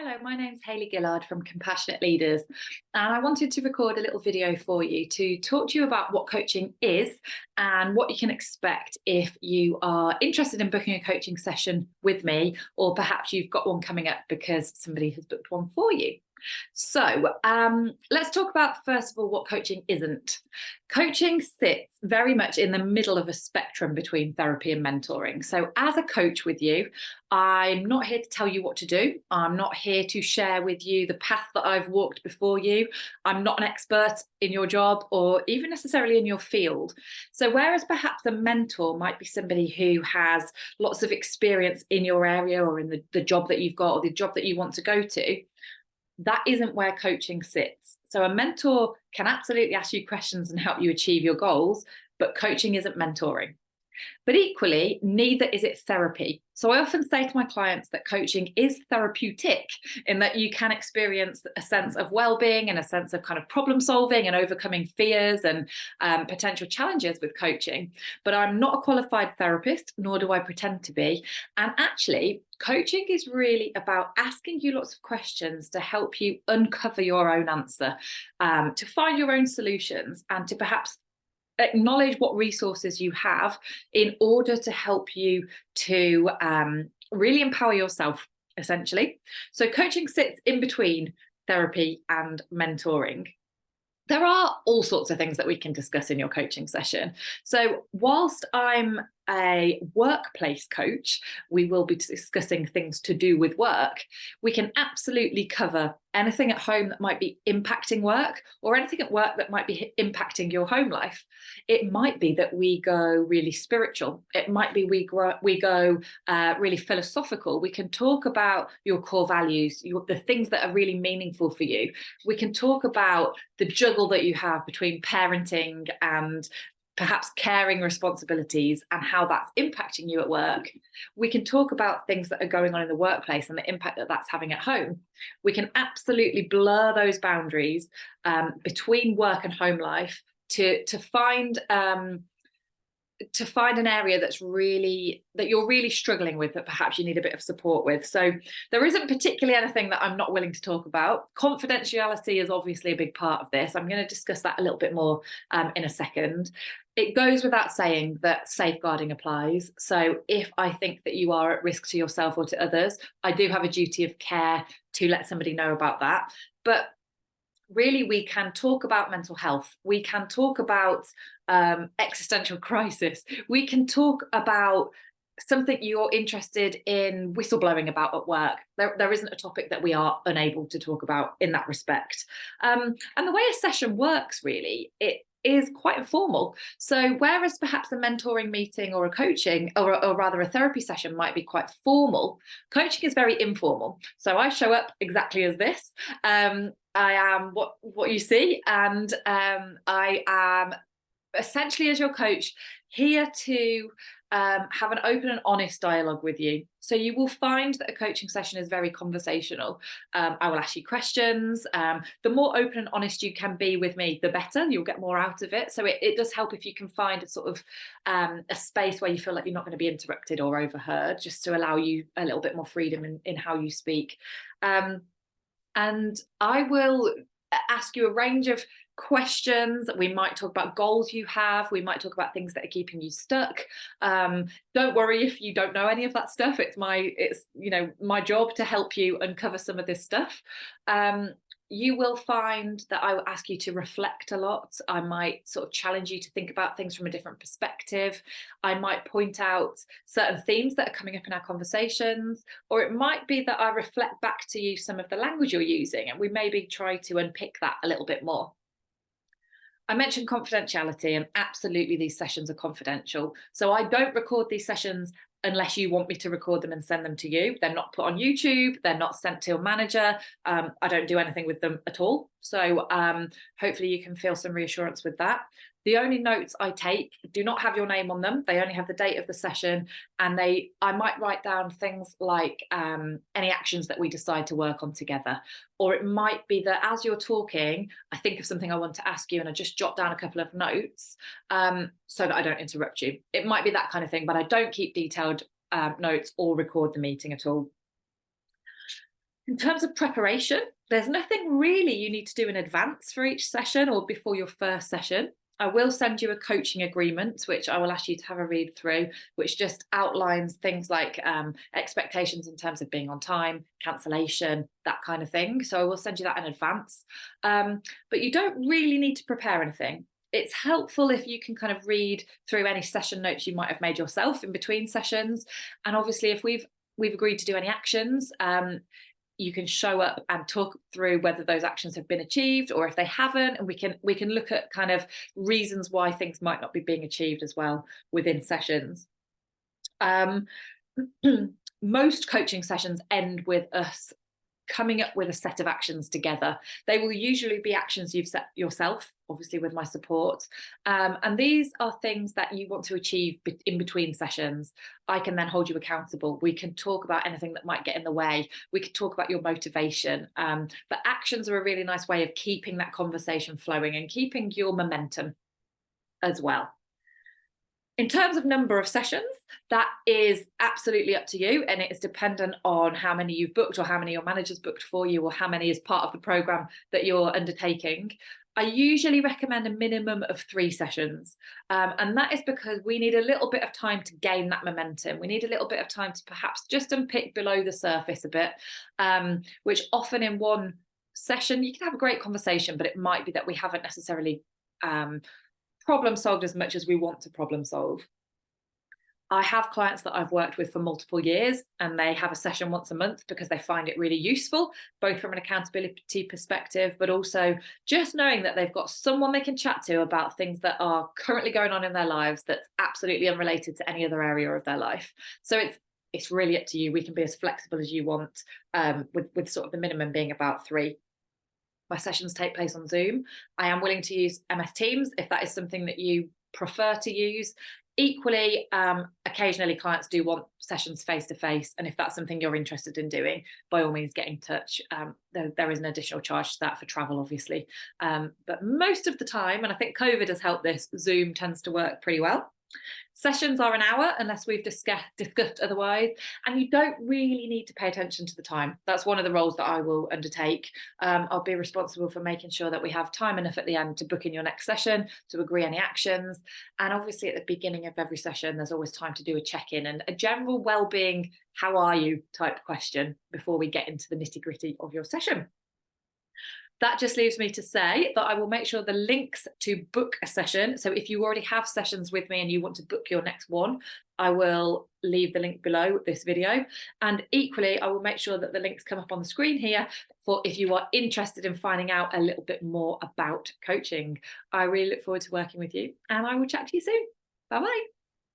Hello, my name's Hayley Gillard from Compassionate Leaders, and I wanted to record a little video for you to talk to you about what coaching is and what you can expect if you are interested in booking a coaching session with me, or perhaps you've got one coming up because somebody has booked one for you. So let's talk about, first of all, what coaching isn't. Coaching sits very much in the middle of a spectrum between therapy and mentoring. So as a coach with you, I'm not here to tell you what to do. I'm not here to share with you the path that I've walked before you. I'm not an expert in your job or even necessarily in your field. So whereas perhaps a mentor might be somebody who has lots of experience in your area or in the job that you've got or the job that you want to go to, that isn't where coaching sits. So a mentor can absolutely ask you questions and help you achieve your goals, but coaching isn't mentoring. But equally, neither is it therapy. So I often say to my clients that coaching is therapeutic in that you can experience a sense of well-being and a sense of kind of problem solving and overcoming fears and potential challenges with coaching. But I'm not a qualified therapist, nor do I pretend to be. And actually, coaching is really about asking you lots of questions to help you uncover your own answer, to find your own solutions, and to perhaps acknowledge what resources you have in order to help you to really empower yourself, essentially. So coaching sits in between therapy and mentoring. There are all sorts of things that we can discuss in your coaching session. So whilst I'm a workplace coach, we will be discussing things to do with work. We can absolutely cover anything at home that might be impacting work or anything at work that might be impacting your home life. It might be that we go really spiritual. It might be we go really philosophical. We can talk about your core values, the things that are really meaningful for you. We can talk about the juggle that you have between parenting and perhaps caring responsibilities and how that's impacting you at work. We can talk about things that are going on in the workplace and the impact that that's having at home. We can absolutely blur those boundaries between work and home life to find an area that you're really struggling with, that perhaps you need a bit of support with. So there isn't particularly anything that I'm not willing to talk about. Confidentiality is obviously a big part of this. I'm going to discuss that a little bit more in a second. It goes without saying that safeguarding applies. So if I think that you are at risk to yourself or to others, I do have a duty of care to let somebody know about that. But really, we can talk about mental health. We can talk about existential crisis. We can talk about something you're interested in whistleblowing about at work. There isn't a topic that we are unable to talk about in that respect. And the way a session works, really, it is quite informal. So whereas perhaps a mentoring meeting or a coaching or rather a therapy session might be quite formal, coaching is very informal. So I show up exactly as this. I am what you see, and I am essentially, as your coach, here to have an open and honest dialogue with you. So you will find that a coaching session is very conversational. I will ask you questions. The more open and honest you can be with me, the better. You'll get more out of it. So it does help if you can find a sort of a space where you feel like you're not going to be interrupted or overheard, just to allow you a little bit more freedom in how you speak. And I will ask you a range of questions. We might talk about goals you have. We might talk about things that are keeping you stuck. Don't worry if you don't know any of that stuff. It's my job to help you uncover some of this stuff. You will find that I will ask you to reflect a lot. I might sort of challenge you to think about things from a different perspective. I might point out certain themes that are coming up in our conversations, or it might be that I reflect back to you some of the language you're using, and we maybe try to unpick that a little bit more. I mentioned confidentiality, and absolutely these sessions are confidential. So I don't record these sessions unless you want me to record them and send them to you. They're not put on YouTube. They're not sent to a manager. I don't do anything with them at all. So hopefully you can feel some reassurance with that. The only notes I take do not have your name on them. They only have the date of the session, and I might write down things like any actions that we decide to work on together. Or it might be that as you're talking, I think of something I want to ask you and I just jot down a couple of notes so that I don't interrupt you. It might be that kind of thing, but I don't keep detailed notes or record the meeting at all. In terms of preparation, there's nothing really you need to do in advance for each session or before your first session. I will send you a coaching agreement, which I will ask you to have a read through, which just outlines things like expectations in terms of being on time, cancellation, that kind of thing. So I will send you that in advance. But you don't really need to prepare anything. It's helpful if you can kind of read through any session notes you might have made yourself in between sessions. And obviously, if we've agreed to do any actions, you can show up and talk through whether those actions have been achieved or if they haven't, and we can look at kind of reasons why things might not be being achieved as well within sessions. Most coaching sessions end with us coming up with a set of actions together. They will usually be actions you've set yourself, obviously with my support. And these are things that you want to achieve in between sessions. I can then hold you accountable. We can talk about anything that might get in the way. We can talk about your motivation. But actions are a really nice way of keeping that conversation flowing and keeping your momentum as well. In terms of number of sessions, that is absolutely up to you, and it is dependent on how many you've booked or how many your manager's booked for you or how many is part of the program that you're undertaking. I usually recommend a minimum of 3 sessions, and that is because we need a little bit of time to gain that momentum. We need a little bit of time to perhaps just unpick below the surface a bit, which often in one session you can have a great conversation, but it might be that we haven't necessarily problem solved as much as we want to problem solve. I have clients that I've worked with for multiple years, and they have a session once a month because they find it really useful, both from an accountability perspective, but also just knowing that they've got someone they can chat to about things that are currently going on in their lives that's absolutely unrelated to any other area of their life. So it's really up to you. We can be as flexible as you want, with sort of the minimum being about 3. My sessions take place on Zoom. I am willing to use MS Teams if that is something that you prefer to use. Equally, occasionally clients do want sessions face to face, and if that's something you're interested in doing, by all means get in touch. There is an additional charge to that for travel, obviously, but most of the time, and I think COVID has helped this, Zoom tends to work pretty well. Sessions are an hour unless we've discussed otherwise, and you don't really need to pay attention to the time. That's one of the roles that I will undertake. I'll be responsible for making sure that we have time enough at the end to book in your next session, to agree any actions, and obviously at the beginning of every session there's always time to do a check-in and a general well-being, how are you type question before we get into the nitty-gritty of your session. That just leaves me to say that I will make sure the links to book a session. So if you already have sessions with me and you want to book your next one, I will leave the link below this video. And equally, I will make sure that the links come up on the screen here for if you are interested in finding out a little bit more about coaching. I really look forward to working with you, and I will chat to you soon. Bye-bye.